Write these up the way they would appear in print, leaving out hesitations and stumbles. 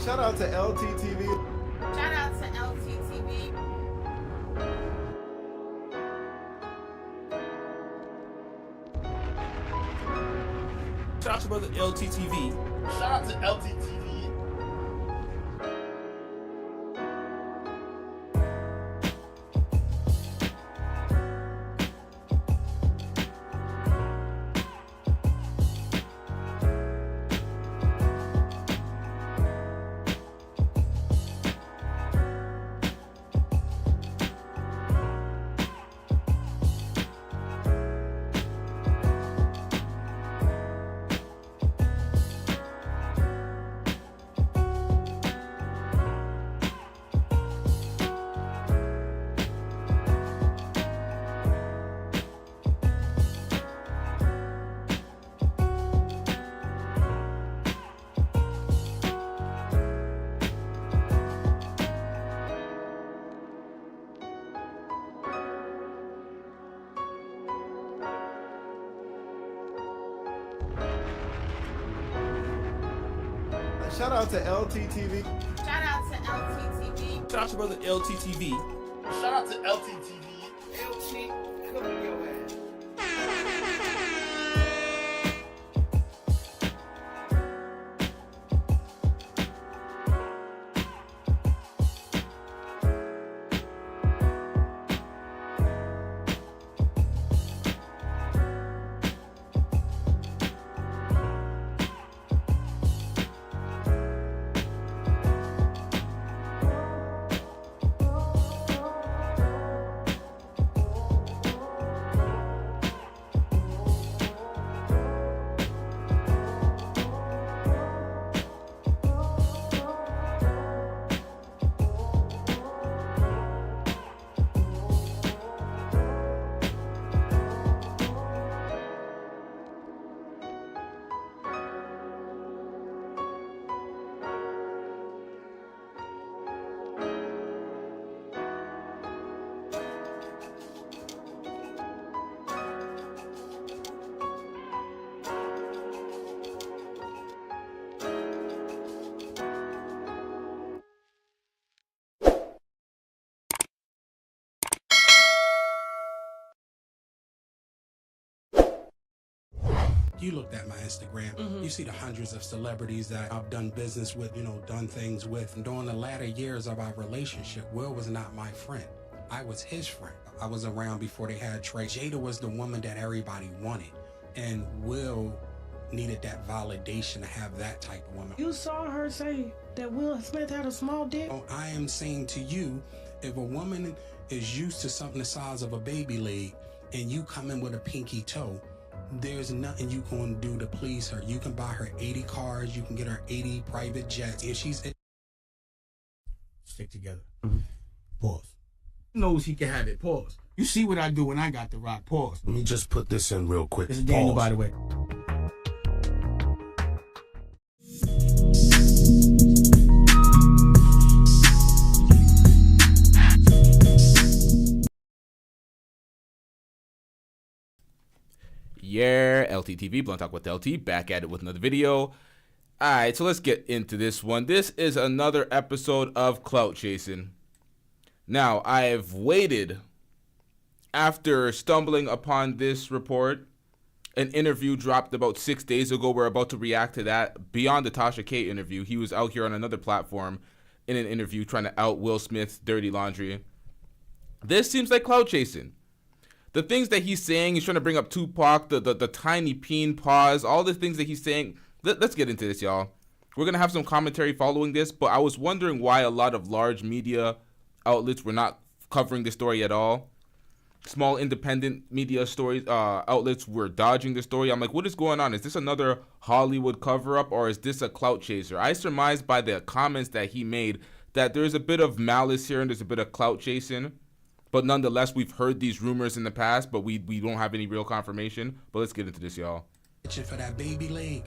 Shout out to LTTV. Shout out to LTTV. Shout out to brother LTTV. Shout out to LTTV. Shout out to LTTV. Shout out to LTTV. Shout out to brother LTTV. Shout out to LTTV. LT, cover your ass. You looked at my Instagram, you see the hundreds of celebrities that I've done business with, done things with. And during the latter years of our relationship, Will was not my friend. I was his friend. I was around before they had Trey. Jada was the woman that everybody wanted. And Will needed that validation to have that type of woman. You saw her say that Will Smith had a small dick? Oh, I am saying to you, if a woman is used to something the size of a baby leg and you come in with a pinky toe, there's nothing you can do to please her. You can buy her 80 cars, you can get her 80 private jets. If she's stick together. Pause. Knows he can have it. Pause. You see what I do when I got the rock. Pause. Let me just put this in real quick. This is Daniel, by the way. Yeah, LTTV, Blunt Talk with LT, back at it with another video. Alright, so let's get into this one. This is another episode of Clout Chasing. Now, I've waited after stumbling upon this report. An interview dropped about 6 days ago. We're about to react to that. Beyond the Tasha K interview, he was out here on another platform in an interview trying to out Will Smith's dirty laundry. This seems like clout chasing. The things that he's saying, he's trying to bring up Tupac, the tiny Peene pause, all the things that he's saying. Let's get into this, y'all. We're going to have some commentary following this, but I was wondering why a lot of large media outlets were not covering this story at all. Small independent media stories outlets were dodging the story. I'm like, what is going on? Is this another Hollywood cover-up, or is this a clout chaser? I surmised by the comments that he made that there's a bit of malice here and there's a bit of clout chasing. But nonetheless, we've heard these rumors in the past, but we don't have any real confirmation. But let's get into this, y'all. Itching for that baby leg.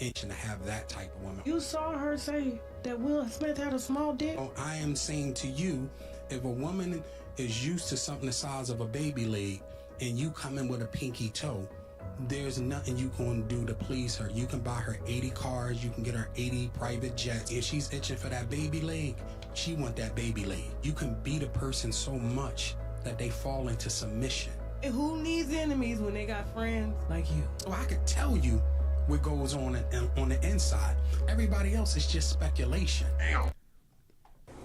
Itching to have that type of woman. You saw her say that Will Smith had a small dick? Oh, I am saying to you, if a woman is used to something the size of a baby leg and you come in with a pinky toe, There's nothing you can do to please her. You can buy her 80 cars, you can get her 80 private jets. If she's itching for that baby leg, she want that baby leg. You can beat a person so much that they fall into submission. And who needs enemies when they got friends like you? So I could tell you what goes on the inside. Everybody else is just speculation.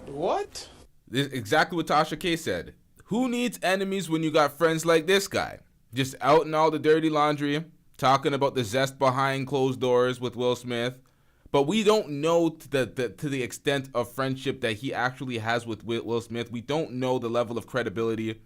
What? This is exactly what Tasha K said. Who needs enemies when you got friends like this guy? Just out in all the dirty laundry, talking about the zest behind closed doors with Will Smith. But we don't know to the extent of friendship that he actually has with Will Smith. We don't know the level of credibility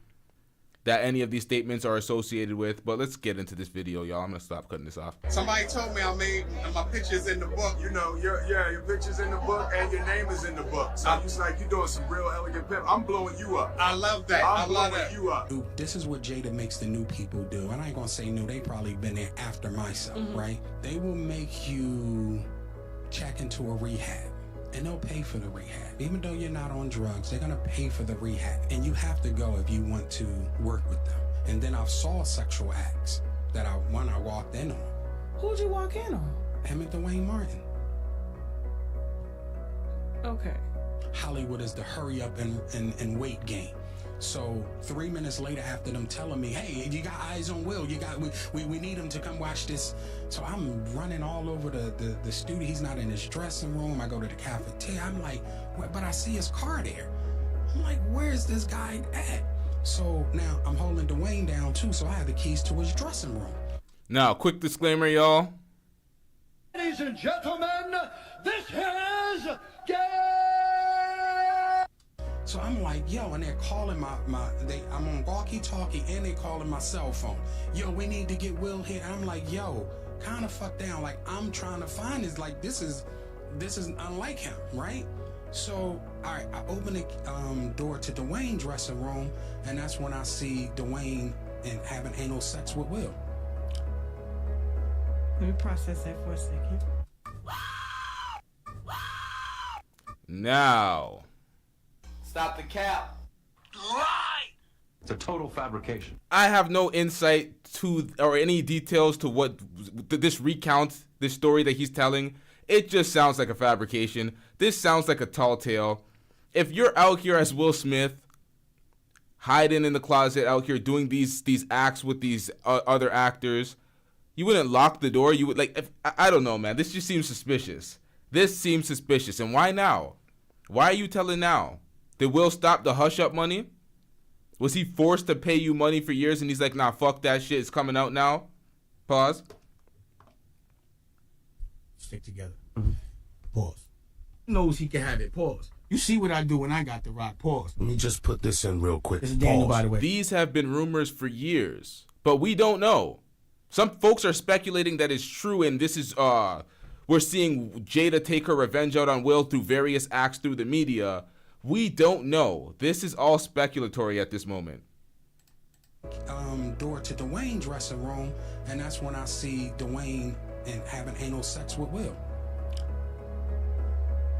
that any of these statements are associated with. But let's get into this video, y'all. I'm going to stop cutting this off. Somebody told me I made my pictures in the book. You know, your picture's in the book and your name is in the book. So it's like you're doing some real elegant pimp. I'm blowing you up. I love that. I'm I love blowing that. you up. Dude, this is what Jada makes the new people do. And I ain't gonna say new, they probably been there after myself, right? They will make you check into a rehab. And they'll pay for the rehab. Even though you're not on drugs, they're gonna pay for the rehab. And you have to go if you want to work with them. And then I saw sexual acts that I walked in on. Who'd you walk in on? Him and Duane Martin. Okay. Hollywood is the hurry up and wait game. So 3 minutes later, after them telling me, hey, you got eyes on Will, we need him to come watch this. So I'm running all over the studio. He's not in his dressing room. I go to the cafeteria. I'm like, but I see his car there. I'm like, where's this guy at? So now I'm holding Duane down too, so I have the keys to his dressing room. Now, quick disclaimer, y'all. Ladies and gentlemen, this is So I'm like, yo, and they're calling I'm on walkie-talkie and they calling my cell phone. Yo, we need to get Will here. And I'm like, yo, kind of fuck down. Like, I'm trying to find this. Like, this is unlike him, right? So, all right, I open the door to Duane's dressing room, and that's when I see Duane and having anal sex with Will. Let me process that for a second. Now, Stop the cap. It's a total fabrication. I have no insight to or any details to what this recounts, this story that he's telling. It just sounds like a fabrication. This sounds like a tall tale. If you're out here as Will Smith, hiding in the closet out here doing these acts with these other actors, you wouldn't lock the door. You would I don't know, man. This just seems suspicious. This seems suspicious. And why now? Why are you telling now? Did Will stop the hush-up money? Was he forced to pay you money for years and he's like, nah, fuck that shit. It's coming out now? Pause. Stick together. Pause. He knows he can have it. Pause. You see what I do when I got the rock. Pause. Let me just put this in real quick. This is Daniel, by the way. These have been rumors for years, but we don't know. Some folks are speculating that it's true, and this is, we're seeing Jada take her revenge out on Will through various acts through the media. We don't know. This is all speculatory at this moment. Door to Duane's dressing room, and that's when I see Duane and having anal sex with Will.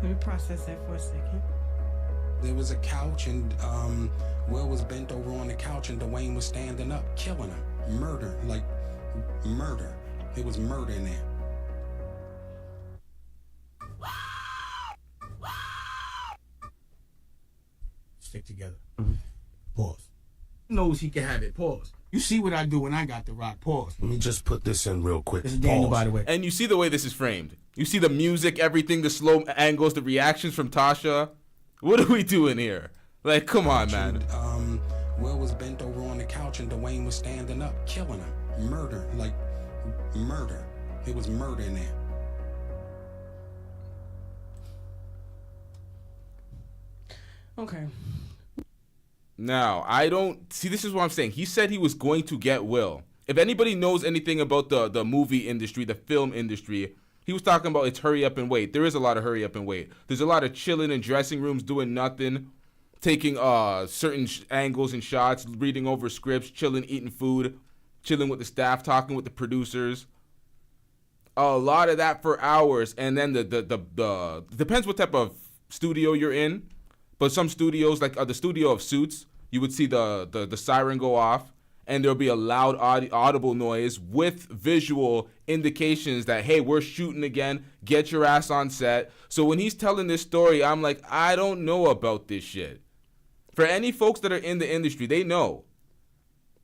Let me process that for a second. There was a couch, and Will was bent over on the couch, and Duane was standing up, killing him. Murder. It was murder in there. Stick together. Pause. He knows he can have it. Pause. You see what I do when I got the rock. Pause. Let me just put this in real quick. This is Daniel, by the way. And you see the way this is framed. You see the music, everything, the slow angles, the reactions from Tasha. What are we doing here? Like, come on, man. Will was bent over on the couch, and Duane was standing up, killing him. Murder. It was murder in there. Okay. Now, I don't see. This is what I'm saying. He said he was going to get Will. If anybody knows anything about the movie industry, the film industry, he was talking about it's hurry up and wait. There is a lot of hurry up and wait. There's a lot of chilling in dressing rooms, doing nothing, taking certain angles and shots, reading over scripts, chilling, eating food, chilling with the staff, talking with the producers. A lot of that for hours, and then the depends what type of studio you're in. But some studios, like the studio of Suits, you would see the siren go off, and there'll be a loud audible noise with visual indications that, hey, we're shooting again, get your ass on set. So when he's telling this story, I'm like, I don't know about this shit. For any folks that are in the industry, they know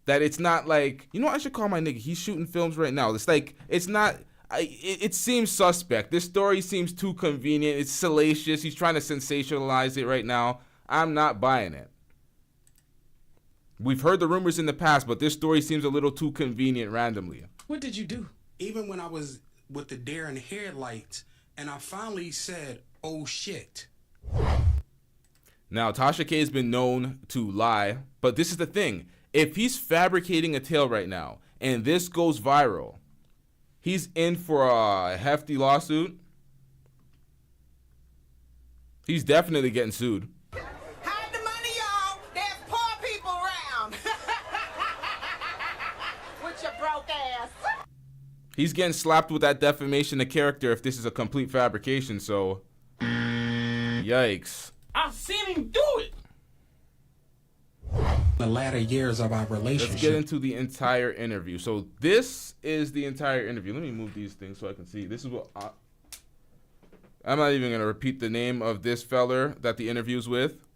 that it's not like, you know what, I should call my nigga, he's shooting films right now. It's like, it's not, it seems suspect. This story seems too convenient. It's salacious. He's trying to sensationalize it right now. I'm not buying it. We've heard the rumors in the past, but this story seems a little too convenient randomly. What did you do? Even when I was with the deer in headlights, and I finally said, oh shit. Now, Tasha K has been known to lie, but this is the thing. If he's fabricating a tale right now, and this goes viral, he's in for a hefty lawsuit. He's definitely getting sued. Hide the money, y'all. There's poor people around. With your broke ass. He's getting slapped with that defamation of character if this is a complete fabrication, so yikes. I've seen him do it. The latter years of our relationship. Let's get into the entire interview. So this is the entire interview. Let me move these things so I can see. This is what I'm not even going to repeat the name of this feller that the interview's with.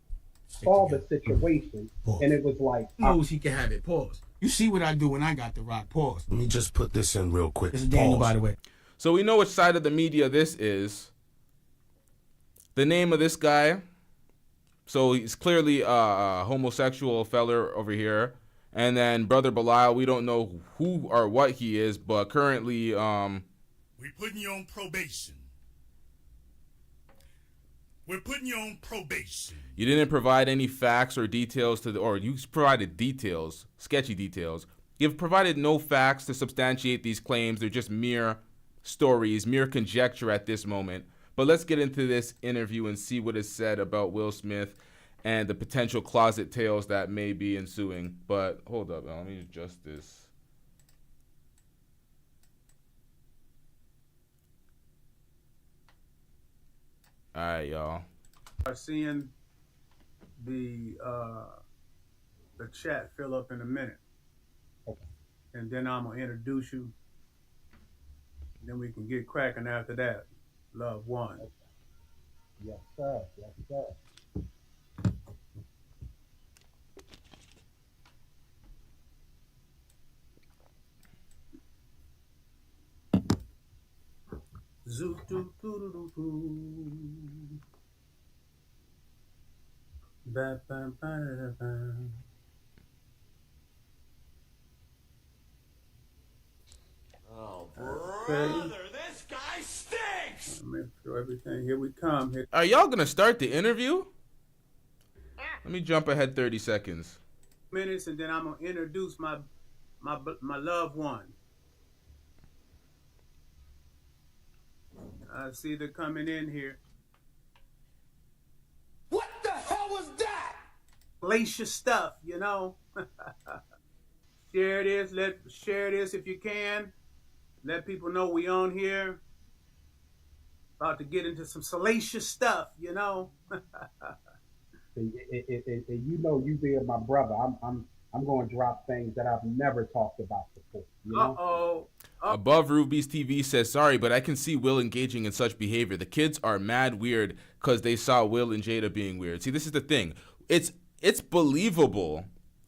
Saw the situation, and it was like, knows he can have it. Pause. You see what I do when I got the rock. Pause. Let me just put this in real quick. This is Daniel, by the way. So we know which side of the media this is. The name of this guy. So he's clearly a homosexual feller over here. And then Brother Belial, we don't know who or what he is, but currently we're putting you on probation. We're putting you on probation. You didn't provide any facts or details or you provided details, sketchy details. You've provided no facts to substantiate these claims. They're just mere stories, mere conjecture at this moment. But let's get into this interview and see what is said about Will Smith and the potential closet tales that may be ensuing. But hold up, let me adjust this. All right, y'all. Are seeing the chat fill up in a minute, and then I'm gonna introduce you. Then we can get cracking after that. Love one. Yes, sir. Yes, sir. Zoo doo doo doo doo. Ba ba ba da ba. Oh, brother, this guy stinks! Make sure everything. Here we come. Here. Are y'all gonna start the interview? Let me jump ahead 30 seconds. Minutes, and then I'm gonna introduce my loved one. I see they're coming in here. What the hell was that? Glacier stuff, you know. Share this. Share this if you can. Let people know we on here. About to get into some salacious stuff, you know. You know, you being my brother, I'm going to drop things that I've never talked about before. You know? Above Ruby's TV says, sorry, but I can see Will engaging in such behavior. The kids are mad weird because they saw Will and Jada being weird. See, this is the thing. It's believable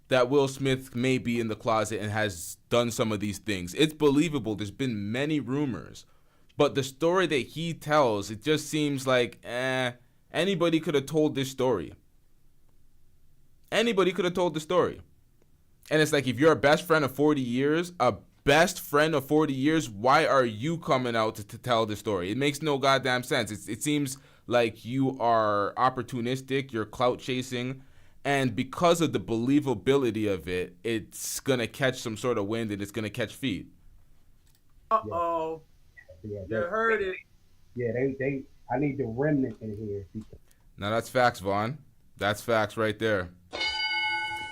that Will Smith may be in the closet and has done some of these things. It's believable. There's been many rumors. But the story that he tells, it just seems like, anybody could have told this story. Anybody could have told the story. And it's like, if you're a best friend of 40 years, why are you coming out to tell the story? It makes no goddamn sense. It seems like you are opportunistic, you're clout chasing, and because of the believability of it, it's going to catch some sort of wind and it's going to catch feet. Uh-oh. Yeah, you heard it. Yeah, I need the remnant in here. Now that's facts, Vaughn. That's facts right there.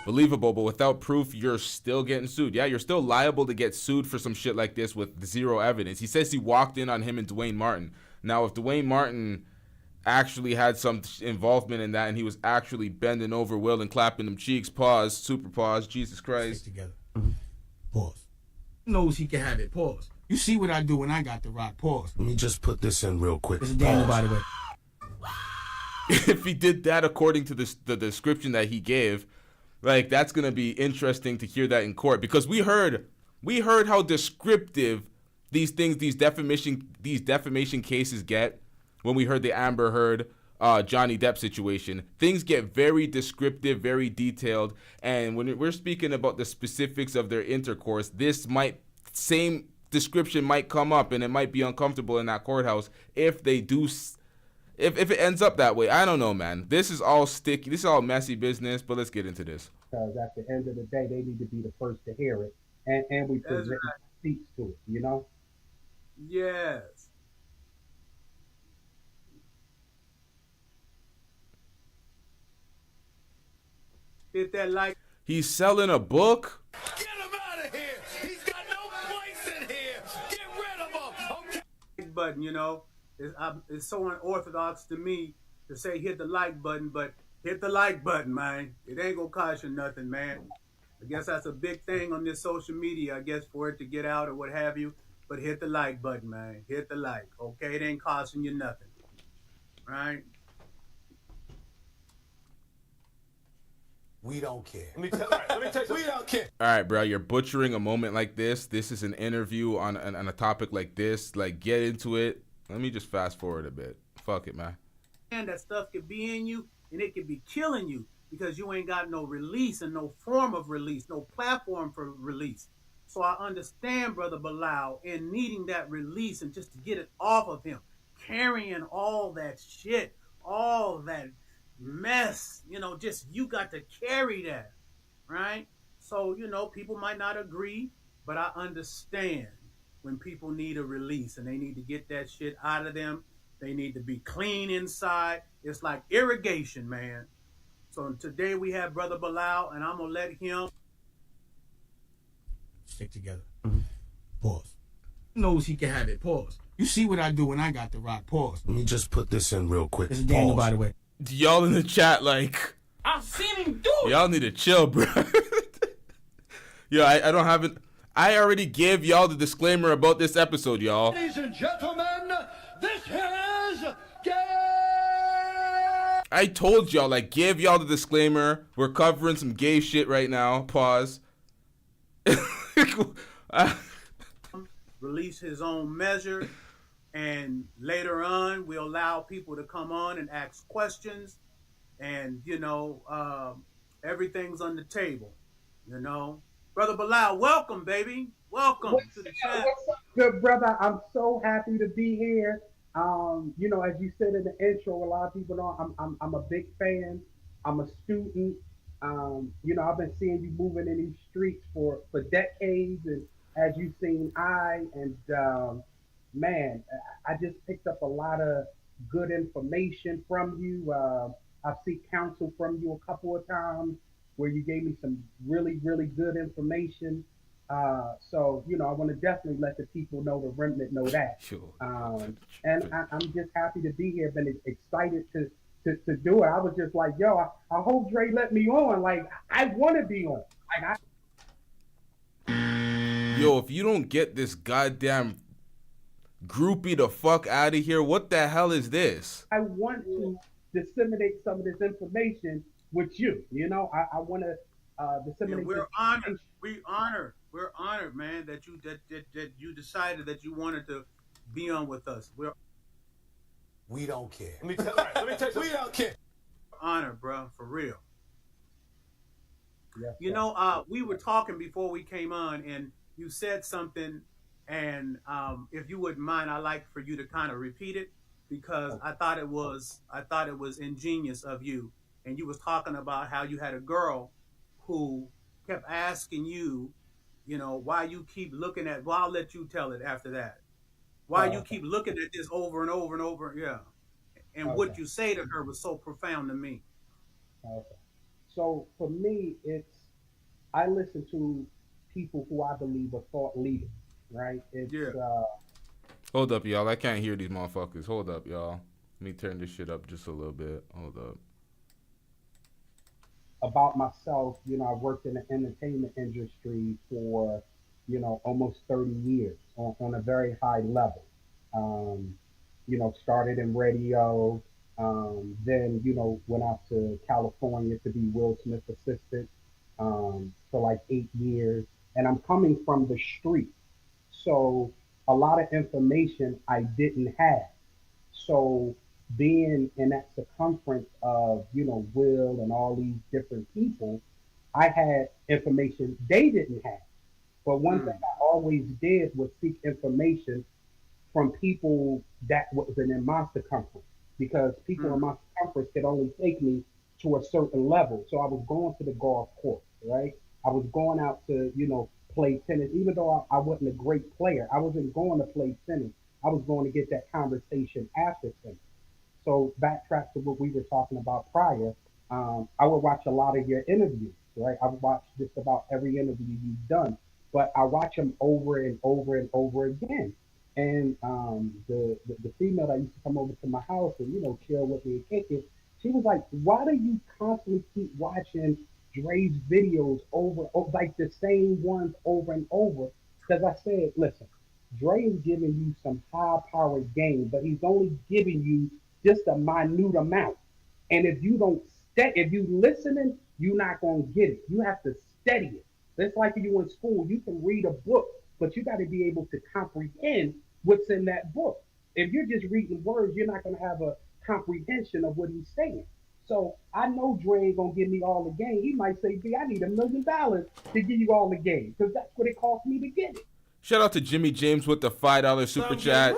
Believable, but without proof, you're still getting sued. Yeah, you're still liable to get sued for some shit like this with zero evidence. He says he walked in on him and Duane Martin. Now, if Duane Martin actually had some involvement in that and he was actually bending over Will and clapping them cheeks, pause, super pause, Jesus Christ. Pause. He knows he can have it. Pause. You see what I do when I got the rock. Pause. Let me just put this in real quick. It's Daniel, by the way. If he did that according to the description that he gave, like, that's gonna be interesting to hear that in court, because we heard how descriptive these defamation cases get when we heard the Amber Heard Johnny Depp situation. Things get very descriptive, very detailed, and when we're speaking about the specifics of their intercourse, same description might come up, and it might be uncomfortable in that courthouse if they do. If it ends up that way. I don't know, man. This is all sticky. This is all messy business, but let's get into this. Because at the end of the day, they need to be the first to hear it. And we present speaks to it, you know? Yes. Hit that like. He's selling a book? Get him out of here! He's got no place in here! Get rid of him! Okay. Button, you know? It's so unorthodox to me to say hit the like button, but hit the like button, man. It ain't gonna cost you nothing, man. I guess that's a big thing on this social media, I guess, for it to get out or what have you. But hit the like button, man. Hit the like, okay? It ain't costing you nothing, right? We don't care. Let me tell you, we don't care. All right, bro, you're butchering a moment like this. This is an interview on a topic like this. Like, get into it. Let me just fast forward a bit. Fuck it, man. And that stuff could be in you, and it could be killing you because you ain't got no release and no form of release, no platform for release. So I understand Brother Bilal in needing that release and just to get it off of him, carrying all that shit, all that mess, you know, just you got to carry that, right? So, you know, people might not agree, but I understand when people need a release and they need to get that shit out of them. They need to be clean inside. It's like irrigation, man. So today we have Brother Bilal, and I'm going to let him stick together. Pause. He knows he can have it. Pause. You see what I do when I got the rock. Pause. Let me just put this in real quick. It's Daniel, by the way. Y'all in the chat, like, I've seen him do it. y'all need to chill, bro. Yo, I don't have it. I already gave y'all the disclaimer about this episode, y'all. Ladies and gentlemen, this is Gay. I told y'all, like, give y'all the disclaimer. We're covering some gay shit right now. Pause. release his own measure, and later on we'll allow people to come on and ask questions, and you know, everything's on the table, you know. Brother Bilal, welcome, baby. Welcome to the chat. What's up, good brother? I'm so happy to be here. You know, as you said in the intro, a lot of people know I'm a big fan. I'm a student. You know, I've been seeing you moving in these streets for decades, and as you've seen, man, I just picked up a lot of good information from you. I've seen counsel from you a couple of times where you gave me some really, really good information. So, you know, I want to definitely let the people know, the remnant know that. Sure. And I'm just happy to be here. Been excited to do it. I was just like, yo, I hope Dre let me on. Like, I want to be on. Like, Yo, if you don't get this goddamn groupie the fuck out of here, what the hell is this? I want to disseminate some of this information with you. You know, I want to disseminate. We're honored. We're honored, man, that you decided that you wanted to be on with us. We don't care. Let me tell you, we don't care. Honored, bro, for real. Yes, you know, we were talking before we came on, and you said something, and if you wouldn't mind, I'd like for you to kind of repeat it, because I thought it was ingenious of you. And you was talking about how you had a girl who kept asking you, you know, why you keep looking at, well, I'll let you tell it after that. Why you keep looking at this over and over and over, yeah. And what you say to her was so profound to me. Okay. So for me, I listen to people who I believe are thought leaders, right? Hold up, y'all. I can't hear these motherfuckers. Hold up, y'all. Let me turn this shit up just a little bit. Hold up. about myself, I worked in the entertainment industry for, almost 30 years on a very high level. Um, Started in radio, then, went out to California to be Will Smith's assistant for like 8 years. And I'm coming from the street. So a lot of information I didn't have. So being in that circumference of, Will and all these different people, I had information they didn't have. But one thing I always did was seek information from people that wasn't in my circumference because people in my circumference could only take me to a certain level. So I was going to the golf course, right? I was going out to, play tennis, even though I wasn't a great player. I wasn't going to play tennis. I was going to get that conversation after tennis. So backtrack to what we were talking about prior. I would watch a lot of your interviews, right? I would watch just about every interview you've done, but I watch them over and over and over again. And the female that used to come over to my house and chill with me and kick it, she was like, "Why do you constantly keep watching Dre's videos over like the same ones over and over?" Because I said, "Listen, Dre is giving you some high powered game, but he's only giving you just a minute amount. And if you don't if you listening, you're not gonna get it. You have to study it. It's like you in school. You can read a book, but you got to be able to comprehend what's in that book. If you're just reading words, you're not gonna have a comprehension of what he's saying. So I know Dre ain't gonna give me all the game. He might say, "B, I need $1 million to give you all the game because that's what it cost me to get it." Shout out to Jimmy James with the $5 super chat.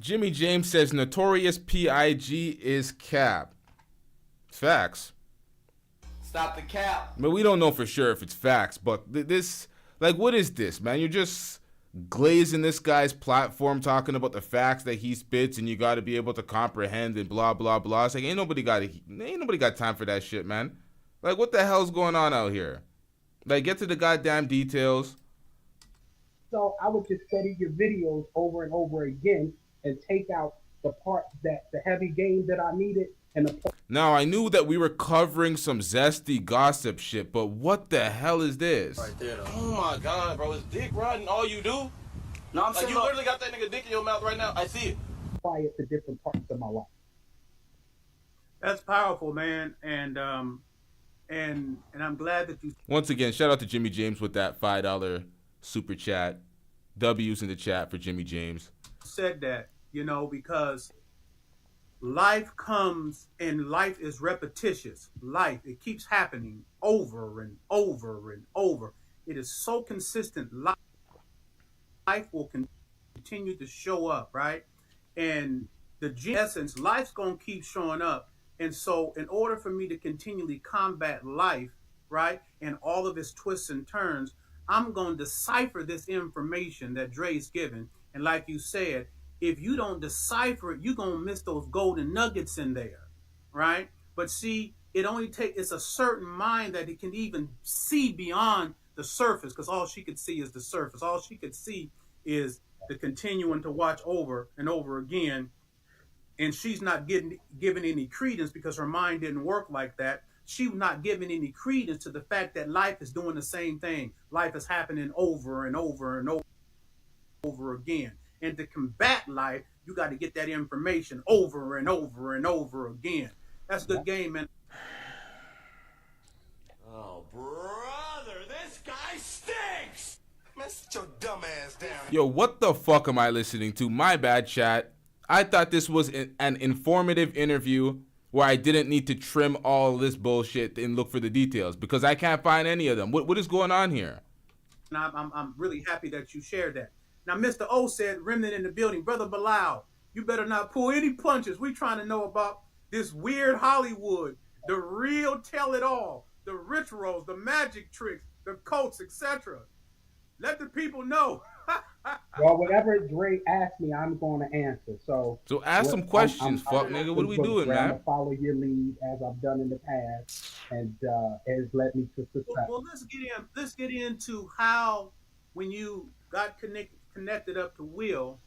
Jimmy James says Notorious P.I.G. is cap. Facts. Stop the cap. But we don't know for sure if it's facts. But this, like, what is this, man? You're just glazing this guy's platform, talking about the facts that he spits, and you got to be able to comprehend and blah blah blah. It's like ain't nobody got time for that shit, man. Like, what the hell's going on out here? Like, get to the goddamn details. So I would just study your videos over and over again and take out the parts that the heavy game that I needed and the. Now, I knew that we were covering some zesty gossip shit, but what the hell is this? Right there, though. Oh my God, bro, is dick riding all you do? No, I'm saying you literally got that nigga dick in your mouth right now. I see it. Apply it to different parts of my life. That's powerful, man, and I'm glad that you. Once again, shout out to Jimmy James with that $5 super chat. W's in the chat for Jimmy James. Said that, because life comes and life is repetitious. Life, it keeps happening over and over and over. It is so consistent. Life will continue to show up, right? And the essence, life's going to keep showing up. And so in order for me to continually combat life, right, and all of its twists and turns, I'm going to decipher this information that Dre's given. And like you said, if you don't decipher it, you're going to miss those golden nuggets in there, right? But see, it's a certain mind that it can even see beyond the surface, because all she could see is the surface. All she could see is the continuing to watch over and over again. And she's not giving any credence because her mind didn't work like that. She's not giving any credence to the fact that life is doing the same thing. Life is happening over and over and over again. And to combat life, you got to get that information over and over and over again. That's a good game, man. Oh, brother, this guy stinks! Man, sit your dumb ass down. Yo, what the fuck am I listening to? My bad, chat. I thought this was an informative interview where I didn't need to trim all this bullshit and look for the details because I can't find any of them. What is going on here? And I'm really happy that you shared that. Now, Mr. O said, remnant in the building. Brother Bilal, you better not pull any punches. We trying to know about this weird Hollywood, the real tell-it-all, the rituals, the magic tricks, the cults, etc. Let the people know. Well, whatever Dre asked me, I'm going to answer. So ask some questions, nigga. What are we doing, man? I'm going to follow your lead as I've done in the past, and it has led me to success. Well, let's get into how, when you got connected up to Will,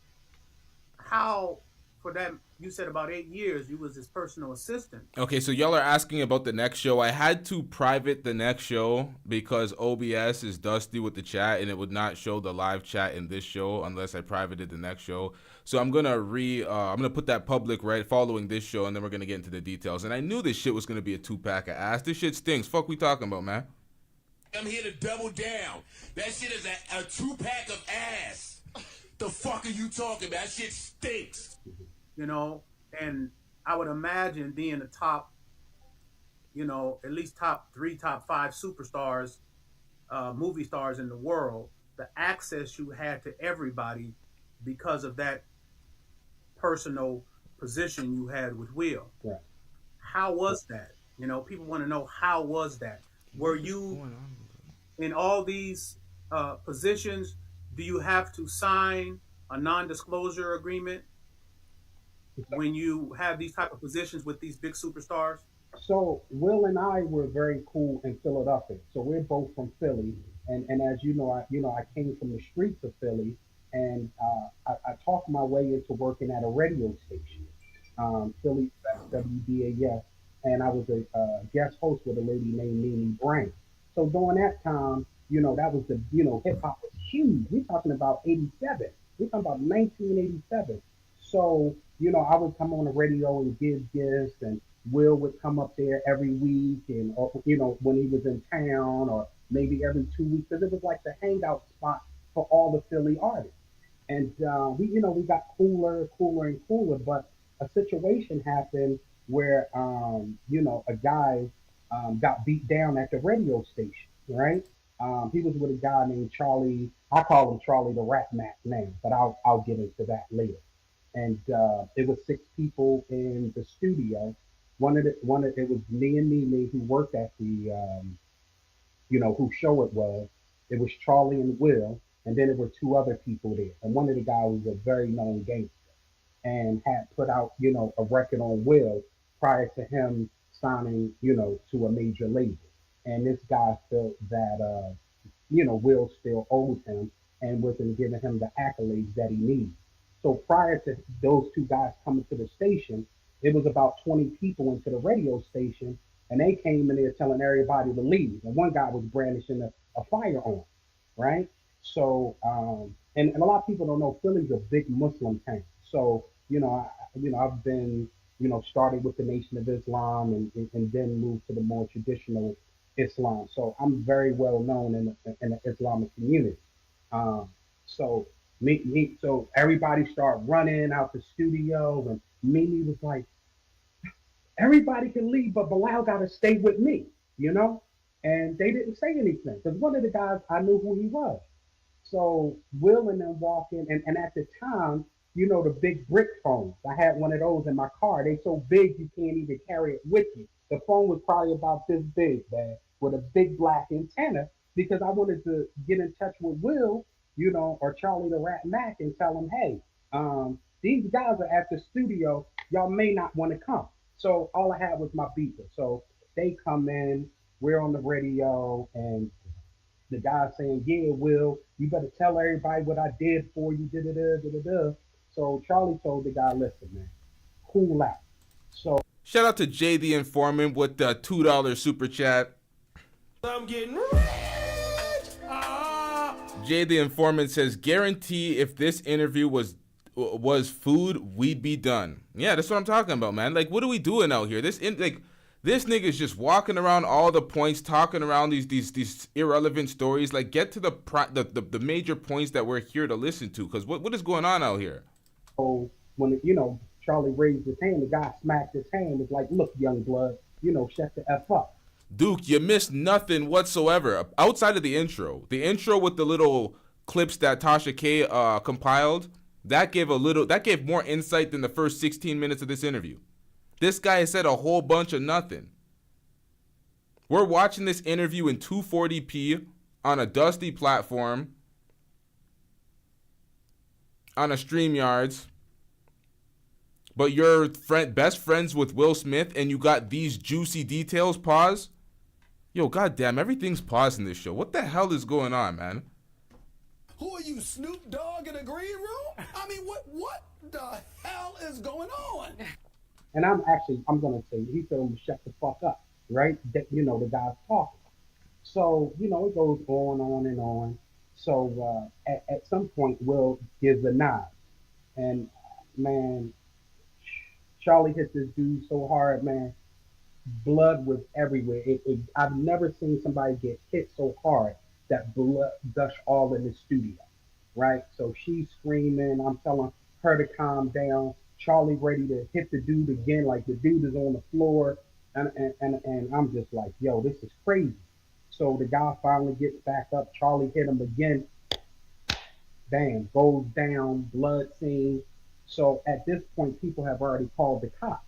how for that, you said about 8 years, you was his personal assistant. Okay, so y'all are asking about the next show. I had to private the next show because OBS is dusty with the chat, and it would not show the live chat in this show unless I privated the next show. So I'm gonna put that public right following this show, and then we're gonna get into the details. And I knew this shit was gonna be a 2-pack of ass. This shit stinks. Fuck we talking about, man? I'm here to double down. That shit is a 2-pack of ass. The fuck are you talking about? That shit stinks. You know, and I would imagine being the top, you know, at least top 3, top 5 superstars, movie stars in the world, the access you had to everybody because of that personal position you had with Will. Right. How was that? You know, people want to know, how was that? Were you in all these positions? Do you have to sign a non-disclosure agreement when you have these type of positions with these big superstars? So Will and I were very cool in Philadelphia. So we're both from Philly, and as you know, I came from the streets of Philly, and I talked my way into working at a radio station, Philly WBAS, and I was a guest host with a lady named Peene Duane. So during that time, you know, that was the, you know, hip hop was huge. We're talking about 87. We're talking about 1987. So, you know, I would come on the radio and give gifts, and Will would come up there every week, and, or, you know, when he was in town, or maybe every 2 weeks, because it was like the hangout spot for all the Philly artists. And we, you know, we got cooler and cooler, but a situation happened where, you know, a guy got beat down at the radio station, right? He was with a guy named Charlie. I call him Charlie the Rat Mac now, but I'll get into that later. And it was 6 people in the studio. It was me and Mimi who worked at the, you know, whose show it was. It was Charlie and Will, and then there were 2 other people there. And one of the guys was a very known gangster and had put out, you know, a record on Will prior to him signing, you know, to a major label. And this guy felt that, you know, Will still owed him and wasn't giving him the accolades that he needed. So prior to those 2 guys coming to the station, it was about 20 people into the radio station, and they came in there telling everybody to leave. And one guy was brandishing a firearm, right? So, and a lot of people don't know, Philly's a big Muslim town. So, you know, I've been, you know, started with the Nation of Islam and then moved to the more traditional Islam. So I'm very well known in the Islamic community. So everybody started running out the studio, and Mimi was like, everybody can leave, but Bilal got to stay with me, you know? And they didn't say anything, because one of the guys, I knew who he was. So Will and them walk in, and at the time, you know, the big brick phones. I had one of those in my car. They so big you can't even carry it with you. The phone was probably about this big, man, with a big black antenna, because I wanted to get in touch with Will, you know, or Charlie the Rat Mac, and tell them, hey, these guys are at the studio. Y'all may not want to come. So all I had was my beeper. So they come in, we're on the radio, and the guy saying, yeah, Will, you better tell everybody what I did for you, da-da-da. So Charlie told the guy, listen, man, cool out. So shout out to Jay the Informant with the $2 super chat. I'm getting rich. Jay the Informant says, guarantee if this interview was food, we'd be done. Yeah, that's what I'm talking about, man. Like, what are we doing out here? This nigga's just walking around all the points, talking around these irrelevant stories. Like, get to the major points that we're here to listen to. Because what is going on out here? So when, you know, Charlie raised his hand, the guy smacked his hand, was like, look, young blood, you know, shut the F up. Duke, you missed nothing whatsoever outside of the intro. The intro with the little clips that Tasha K compiled, that gave more insight than the first 16 minutes of this interview. This guy said a whole bunch of nothing. We're watching this interview in 240p on a dusty platform, on a StreamYards, but you're best friends with Will Smith and you got these juicy details. Pause. Yo, goddamn, everything's paused in this show. What the hell is going on, man? Who are you, Snoop Dogg in a green room? I mean, what the hell is going on? And I'm gonna say, he told him to shut the fuck up, right? That, you know, the guy's talking. So, you know, it goes on and on. So at some point, Will gives a nod, and man, Charlie hit this dude so hard, man. Blood was everywhere. I've never seen somebody get hit so hard that blood gush all in the studio, right? So she's screaming. I'm telling her to calm down. Charlie ready to hit the dude again, like the dude is on the floor, and I'm just like, yo, this is crazy. So the guy finally gets back up. Charlie hit him again. Bam, goes down, blood scene. So at this point, people have already called the cops.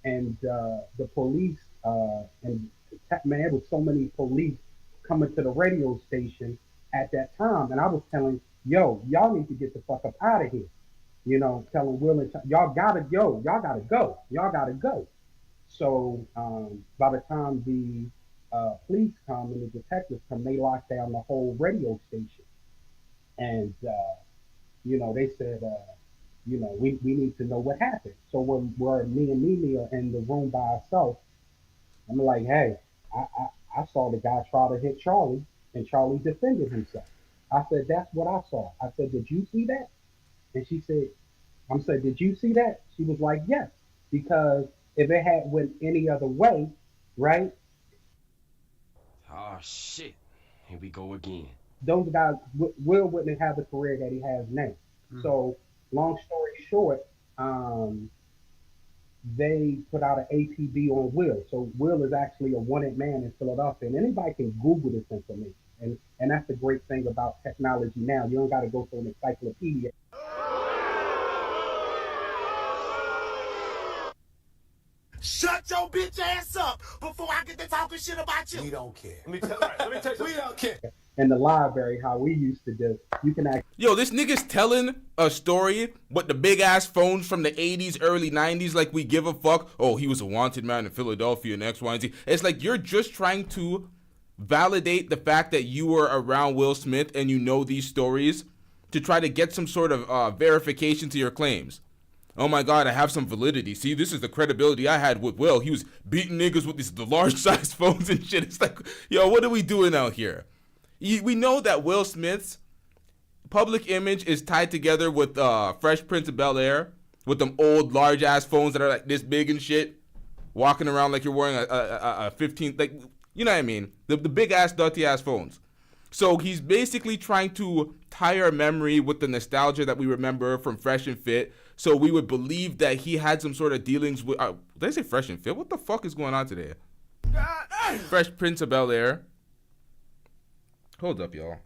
And the police, and man, there was so many police coming to the radio station at that time. And I was telling, yo, y'all need to get the fuck up out of here. You know, telling Will and y'all gotta go. So by the time the police come and the detectives come, they lock down the whole radio station. And, you know, they said, you know, we need to know what happened. So when me and Mimi are in the room by ourselves, I'm like, hey, I saw the guy try to hit Charlie, and Charlie defended himself. I said, that's what I saw. I said, did you see that? And she said, did you see that? She was like, yes, because if it had went any other way, right? Oh, shit. Here we go again. Those guys, Will wouldn't have the career that he has now. Mm-hmm. So, long story short, they put out an ATV on Will. So Will is actually a wanted man in Philadelphia, and anybody can Google this information. And that's the great thing about technology now. You don't got to go to an encyclopedia. Shut your bitch ass up before I get to talking shit about you. We don't care. Let me tell you, we don't care. In the library, how we used to do, you can actually. Yo, this nigga's telling a story, but the big ass phones from the 80s, early 90s, like we give a fuck. Oh, he was a wanted man in Philadelphia and X, Y, and Z. It's like you're just trying to validate the fact that you were around Will Smith and you know these stories to try to get some sort of verification to your claims. Oh my God, I have some validity. See, this is the credibility I had with Will. He was beating niggas with the large size phones and shit. It's like, yo, what are we doing out here? We know that Will Smith's public image is tied together with Fresh Prince of Bel-Air, with them old large ass phones that are like this big and shit, walking around like you're wearing a 15, like, you know what I mean? The big ass, dirty ass phones. So he's basically trying to tie our memory with the nostalgia that we remember from Fresh and Fit, so we would believe that he had some sort of dealings with. Did I say Fresh and Fit? What the fuck is going on today? Fresh Prince of Bel-Air. Hold up, y'all.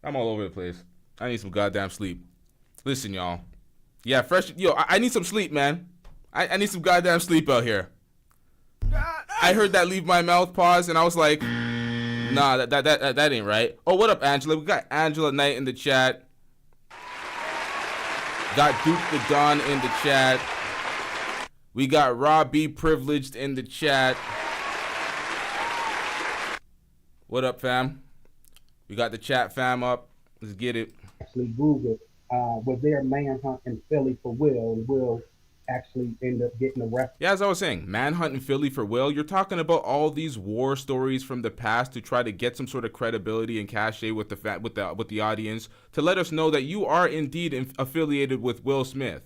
I'm all over the place. I need some goddamn sleep. Listen, y'all. Yeah, Fresh. Yo, I need some sleep, man. I need some goddamn sleep out here. I heard that leave my mouth pause, and I was like, nah, that ain't right. Oh, what up, Angela? We got Angela Knight in the chat. Got Duke the Don in the chat. We got Rob B. Privileged in the chat. What up, fam? We got the chat fam up. Let's get it. Actually, Google was there manhunt in Philly for Will, and Will actually ended up getting arrested. Yeah, as I was saying, manhunt in Philly for Will. You're talking about all these war stories from the past to try to get some sort of credibility and cachet with the audience to let us know that you are indeed affiliated with Will Smith.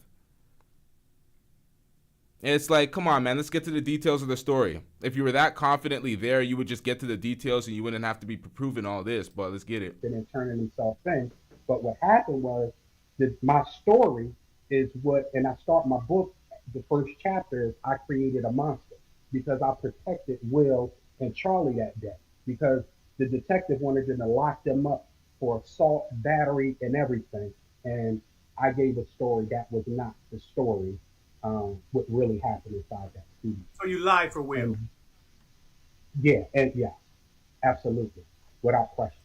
And it's like, come on, man, let's get to the details of the story. If you were that confidently there, you would just get to the details and you wouldn't have to be proving all this, but let's get it. And turning himself in. But what happened was that my story is what, and I start my book, the first chapter is I created a monster because I protected Will and Charlie that day because the detective wanted them to lock them up for assault, battery, and everything. And I gave a story that was not the story. What really happened inside that studio. So you lied for Will? Yeah, absolutely, without question.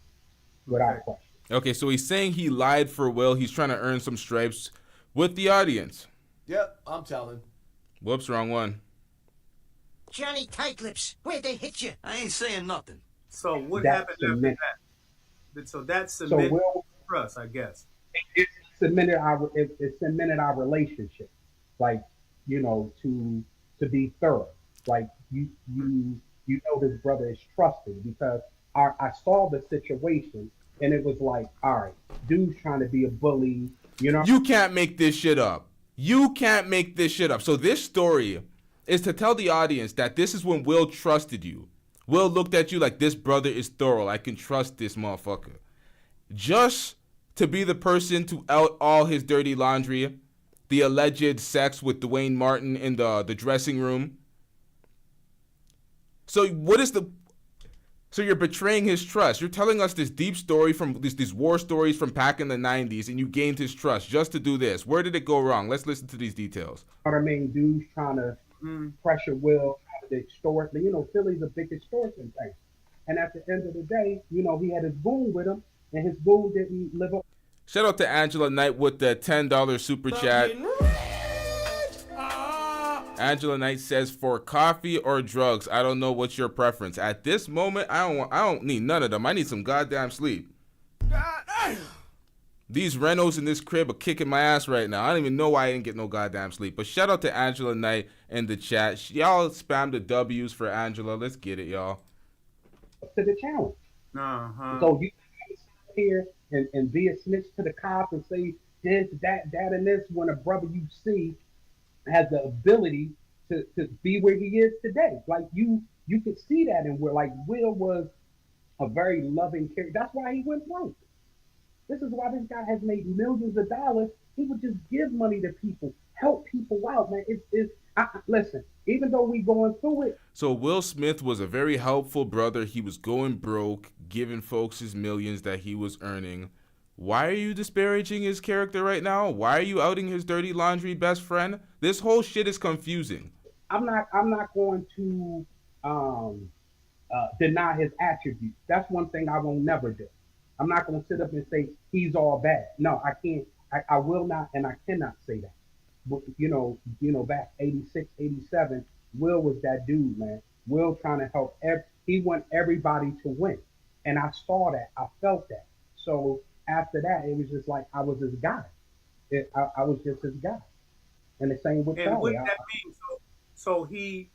Okay, so he's saying he lied for Will. He's trying to earn some stripes with the audience. Yep, I'm telling. Whoops, wrong one. Johnny Tightlips, where'd they hit you? I ain't saying nothing. So what happened after that? So that's So cemented Will, trust, I guess. it cemented our relationship, like, to be thorough. Like you know this brother is trusted because I saw the situation and it was like, all right, dude's trying to be a bully, You can't make this shit up. You can't make this shit up. So this story is to tell the audience that this is when Will trusted you. Will looked at you like, this brother is thorough. I can trust this motherfucker. Just to be the person to out all his dirty laundry, the alleged sex with Duane Martin in the dressing room. So so you're betraying his trust. You're telling us this deep story from these war stories from back in the 90s, and you gained his trust just to do this. Where did it go wrong? Let's listen to these details. What I mean, dudes trying to pressure Will, trying to extort. Philly's a big extortion thing. And at the end of the day, he had his goon with him, and his goon didn't live up. Shout out to Angela Knight with the $10 super chat. Angela Knight says, for coffee or drugs, I don't know what's your preference. At this moment, I don't need none of them. I need some goddamn sleep. These renos in this crib are kicking my ass right now. I don't even know why I didn't get no goddamn sleep. But shout out to Angela Knight in the chat. Y'all spam the W's for Angela. Let's get it, y'all. To the challenge. So you sit here and be a snitch to the cop and say this, that, and this, when a brother you see has the ability to be where he is today. Like you could see that in Will. Like Will was a very loving character. That's why he went broke. This is why this guy has made millions of dollars. He would just give money to people, help people out, man. Listen, even though we going through it. So Will Smith was a very helpful brother. He was going broke, giving folks his millions that he was earning. Why are you disparaging his character right now? Why are you outing his dirty laundry best friend? This whole shit is confusing. I'm not going to deny his attributes. That's one thing I will never do. I'm not going to sit up and say he's all bad. No, I can't. I will not, and I cannot say that. But, back 86, 87, Will was that dude, man. Will trying to help. He want everybody to win. And I saw that. I felt that. So after that, it was just like I was his guy. I was just his guy. And the same with And what Charlie. did that mean? So he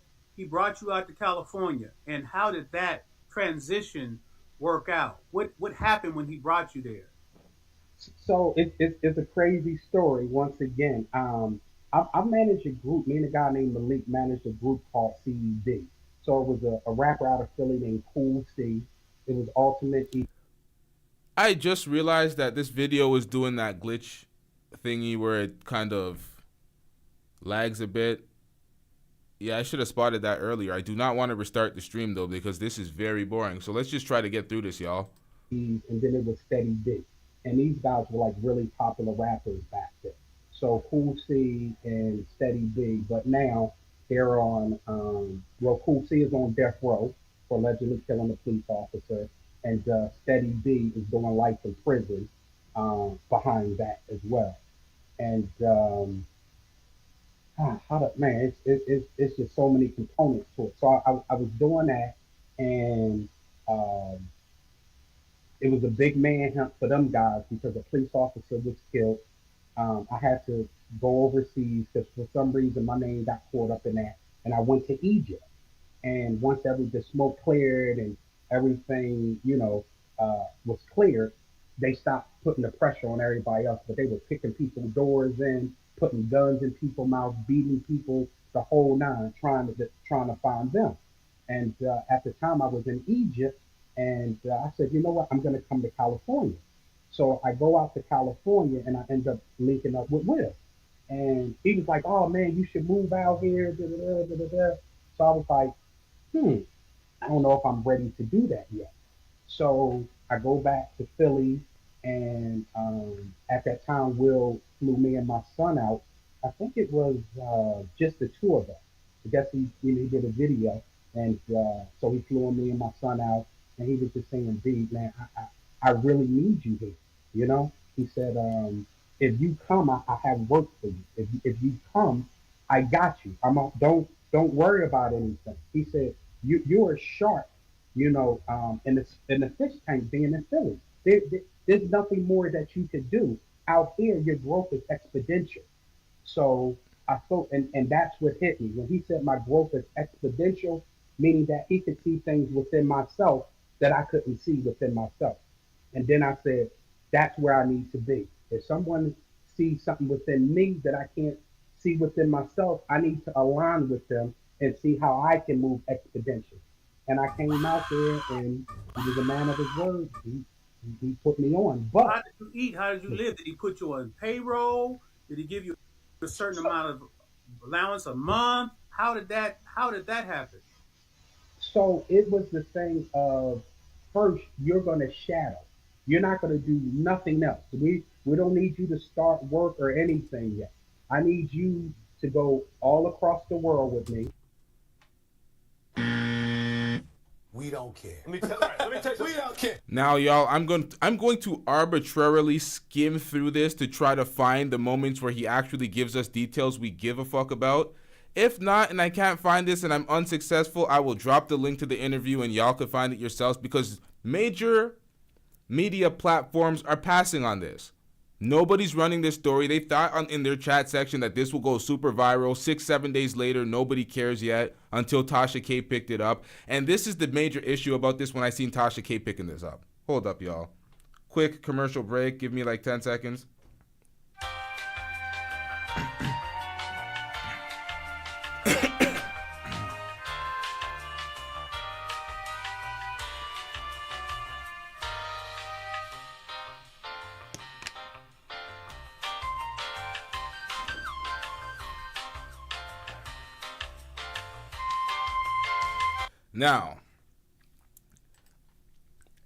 brought you out to California. And how did that transition work out? What happened when he brought you there? So it's a crazy story. Once again, I managed a group. Me and a guy named Malik managed a group called CED. So it was a rapper out of Philly named Cool C. It was Ultimate. I just realized that this video is doing that glitch thingy where it kind of lags a bit. Yeah, I should have spotted that earlier. I do not want to restart the stream though because this is very boring. So let's just try to get through this, y'all. And then it was Steady B. And these guys were like really popular rappers back then. So Cool C and Steady B, but now they're on, Cool C is on death row for allegedly killing a police officer, and Steady B is doing life in prison behind that as well. And it's just so many components to it. So I was doing that, and it was a big manhunt for them guys because a police officer was killed. I had to go overseas because for some reason my name got caught up in that. And I went to Egypt. And once the smoke cleared and everything, was cleared, they stopped putting the pressure on everybody else. But they were kicking people's doors in, putting guns in people's mouths, beating people, the whole nine, trying to find them. And at the time I was in Egypt, and I said, you know what, I'm going to come to California. So I go out to California and I end up linking up with Will. And he was like, oh man, you should move out here. Da, da, da, da, da, da. So I was like, I don't know if I'm ready to do that yet. So I go back to Philly, and at that time, Will flew me and my son out. I think it was just the two of us. I guess he did a video, and so he flew me and my son out, and he was just saying, B, man, I really need you here. He said, if you come, I have work for you. If you come, I got you. Don't worry about anything. He said, you're a shark, in the fish tank being in Philly. There's nothing more that you could do. Out here, your growth is exponential. So I thought, and that's what hit me when he said my growth is exponential, meaning that he could see things within myself that I couldn't see within myself. And then I said, that's where I need to be. If someone sees something within me that I can't see within myself, I need to align with them and see how I can move exponentially. And I came out there and he was a man of his word. He put me on. But how did you eat? How did you live? Did he put you on payroll? Did he give you a certain amount of allowance a month? How did that happen? so it was the thing of first you're gonna shadow. You're not gonna do nothing else. We don't need you to start work or anything yet. I need you to go all across the world with me. We don't care. Let me tell you We don't care. Now, y'all, I'm going to arbitrarily skim through this to try to find the moments where he actually gives us details we give a fuck about. If not, and I can't find this and I'm unsuccessful, I will drop the link to the interview and y'all can find it yourselves because major media platforms are passing on this. Nobody's running this story. They thought in their chat section that this will go super viral. 6-7 days later, nobody cares yet until Tasha K picked it up. And this is the major issue about this when I seen Tasha K picking this up. Hold up, y'all. Quick commercial break. Give me like 10 seconds. Now,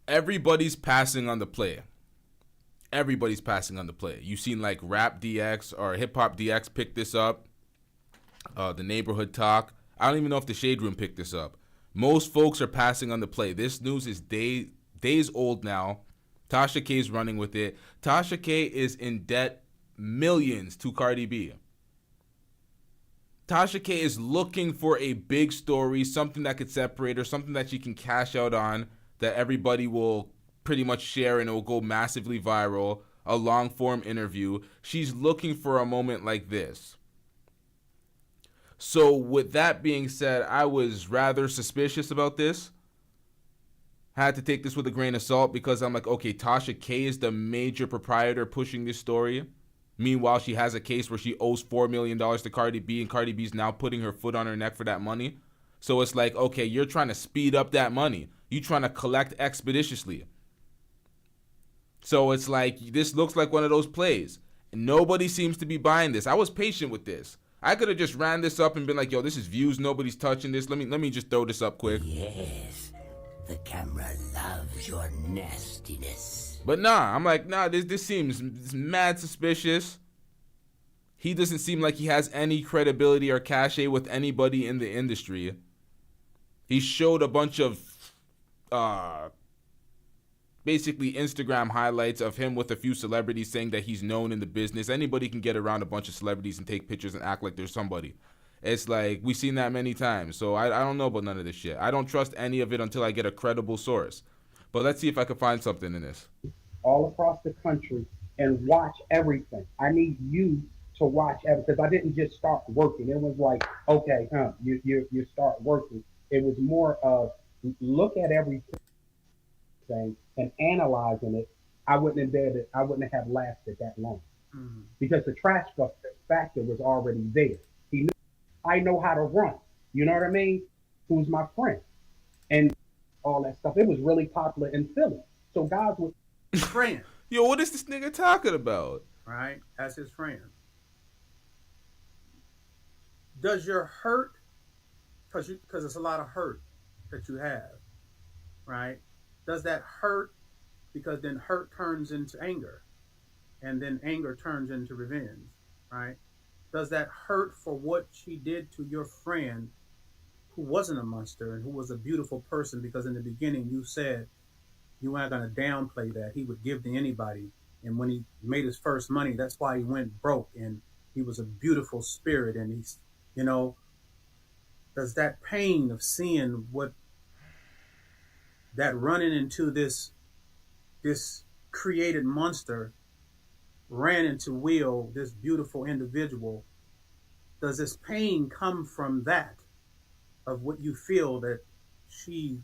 everybody's passing on the play. Everybody's passing on the play. You've seen like Rap DX or Hip Hop DX pick this up. The Neighborhood Talk. I don't even know if the Shade Room picked this up. Most folks are passing on the play. This news is days old now. Tasha K is running with it. Tasha K is in debt millions to Cardi B. Tasha K is looking for a big story, something that could separate her, something that she can cash out on, that everybody will pretty much share and it will go massively viral, a long form interview. She's looking for a moment like this. So with that being said, I was rather suspicious about this. Had to take this with a grain of salt because I'm like, okay, Tasha K is the major proprietor pushing this story. Meanwhile, she has a case where she owes $4 million to Cardi B, and Cardi B's now putting her foot on her neck for that money. So it's like, okay, you're trying to speed up that money. You're trying to collect expeditiously. So it's like, this looks like one of those plays. And nobody seems to be buying this. I was patient with this. I could have just ran this up and been like, yo, this is views. Nobody's touching this. Let me just throw this up quick. Yes, the camera loves your nastiness. But nah, I'm like, nah, this seems mad suspicious. He doesn't seem like he has any credibility or cachet with anybody in the industry. He showed a bunch of basically Instagram highlights of him with a few celebrities saying that he's known in the business. Anybody can get around a bunch of celebrities and take pictures and act like they're somebody. It's like, we've seen that many times. So I don't know about none of this shit. I don't trust any of it until I get a credible source. But let's see if I can find something in this. All across the country and watch everything. I need you to watch everything because I didn't just start working. It was like, okay, you start working. It was more of look at everything and analyzing it. I wouldn't have lasted that long because the trash factor was already there. He knew I know how to run. You know what I mean? Who's my friend? And all that stuff. It was really popular in Philly. So guys would friend. Yo, what is this nigga talking about? Right? As his friend. Does your hurt, because it's a lot of hurt that you have, right? Does that hurt, because then hurt turns into anger, and then anger turns into revenge, right? Does that hurt for what she did to your friend who wasn't a monster and who was a beautiful person? Because in the beginning you said you weren't going to downplay that. He would give to anybody. And when he made his first money, that's why he went broke. And he was a beautiful spirit. And he's, you know, does that pain of seeing what that running into this created monster ran into Will, this beautiful individual, does this pain come from that, of what you feel that she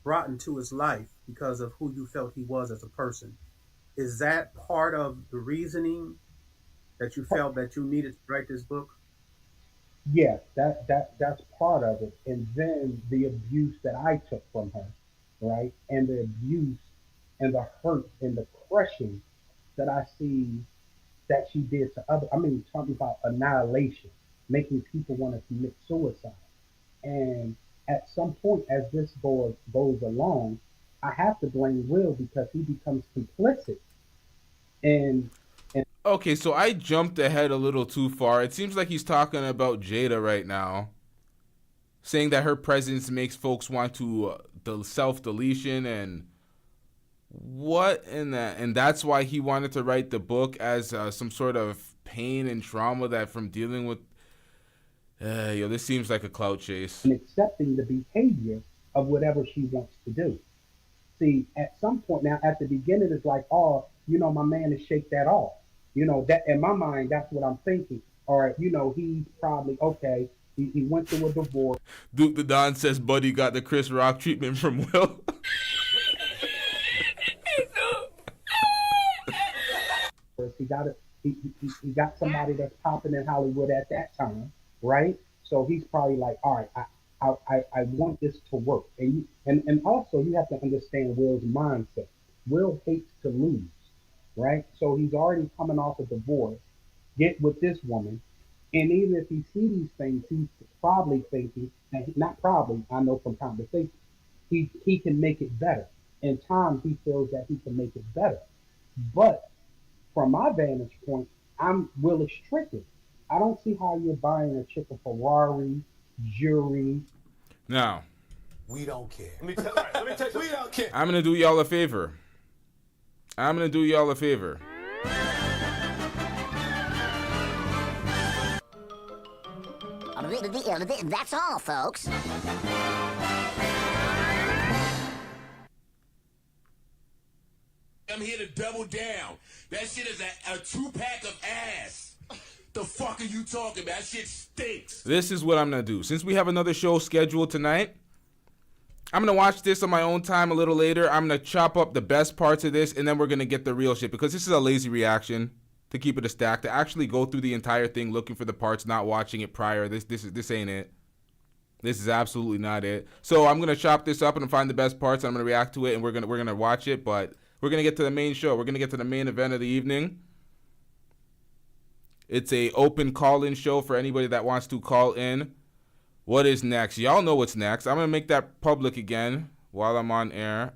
brought into his life because of who you felt he was as a person? Is that part of the reasoning that you felt that you needed to write this book? Yes, that's part of it. And then the abuse that I took from her, right? And the abuse and the hurt and the crushing that I see that she did to other. I mean, talking about annihilation, making people want to commit suicide. And at some point, as this goes along, I have to blame Will because he becomes complicit. And Okay, so I jumped ahead a little too far. It seems like he's talking about Jada right now, saying that her presence makes folks want to the self-deletion and what in that, and that's why he wanted to write the book as some sort of pain and trauma that from dealing with. This seems like a clout chase. And accepting the behavior of whatever she wants to do. See, at some point now, at the beginning, it's like, oh, my man is shake that off. That in my mind, that's what I'm thinking. All right, he's probably okay. He went through a divorce. Duke the Don says Buddy got the Chris Rock treatment from Will. He got it. He got somebody that's popping in Hollywood at that time, right? So he's probably like, all right, I want this to work. And also you have to understand Will's mindset. Will hates to lose, right? So he's already coming off a divorce, get with this woman, and even if he sees these things, he's probably thinking, not probably, I know from conversation, he can make it better. In time, he feels that he can make it better. But from my vantage point, Will is stricken. I don't see how you're buying a chick a Ferrari, jewelry. Now, we don't care. Let me tell you, we don't care. I'm gonna do y'all a favor. That's all, folks. I'm here to double down. That shit is a 2-pack of ass. The fuck are you talking about? That shit stinks. This is what I'm gonna do. Since we have another show scheduled tonight, I'm gonna watch this on my own time a little later. I'm gonna chop up the best parts of this, and then we're gonna get the real shit, because this is a lazy reaction to keep it a stack. To actually go through the entire thing looking for the parts, not watching it prior. This ain't it. This is absolutely not it. So I'm gonna chop this up and find the best parts. And I'm gonna react to it, and we're gonna watch it. But we're gonna get to the main show. We're gonna get to the main event of the evening. It's a open call-in show for anybody that wants to call in. What is next? Y'all know what's next. I'm gonna make that public again while I'm on air.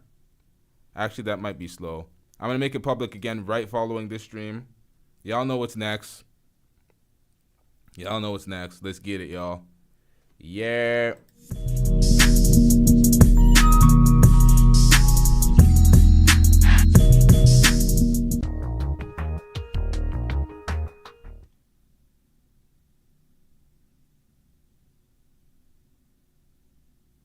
Actually, that might be slow. I'm gonna make it public again right following this stream. Y'all know what's next. Let's get it, y'all. Yeah.